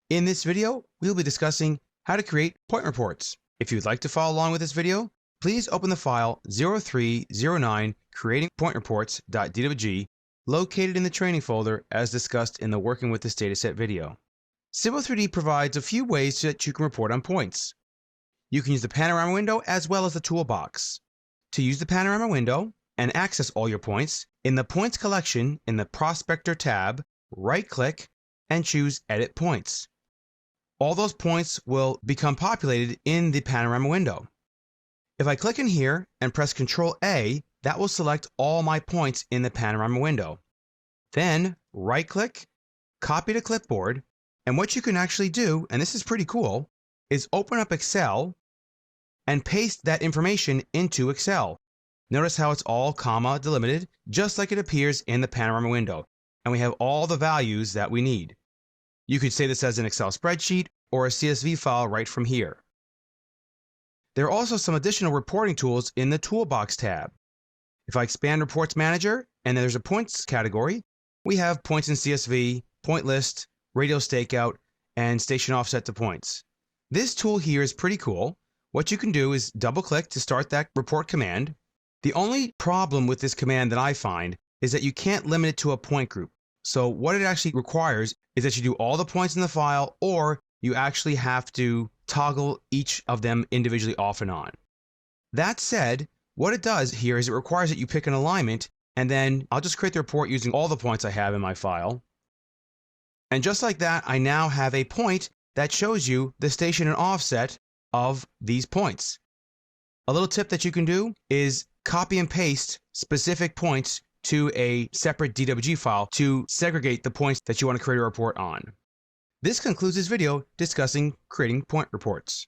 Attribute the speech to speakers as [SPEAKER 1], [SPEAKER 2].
[SPEAKER 1] In this video, we'll be discussing how to create point reports. If you'd like to follow along with this video, please open the file 0309 creatingpointreports.dwg located in the training folder as discussed in the Working with this Dataset video. Civil3d provides a few ways that you can report on points. You can use the panorama window as well as the toolbox. To use the panorama window and access all your points, in the Points collection in the Prospector tab, right-click and choose Edit Points. All those points will become populated in the panorama window. If I click in here and press Ctrl-A, that will select all my points in the panorama window. Then right-click, copy to clipboard, and what you can actually do, and this is pretty cool, is open up Excel and paste that information into Excel. Notice how it's all comma delimited, just like it appears in the panorama window, and we have all the values that we need. You could save this as an Excel spreadsheet or a CSV file right from here. There are also some additional reporting tools in the Toolbox tab. If I expand Reports Manager and there's a Points category, we have Points in CSV, Point List, Radial Stakeout, and Station Offset to Points. This tool here is pretty cool. What you can do is double-click to start that report command. The only problem with this command that I find is that you can't limit it to a point group. So what it actually requires is that you do all the points in the file, or you actually have to toggle each of them individually off and on. That said, what it does here is it requires that you pick an alignment, and then I'll just create the report using all the points I have in my file. And just like that, I now have a point that shows you the station and offset of these points. A little tip that you can do is copy and paste specific points to a separate DWG file to segregate the points that you want to create a report on. This concludes this video discussing creating point reports.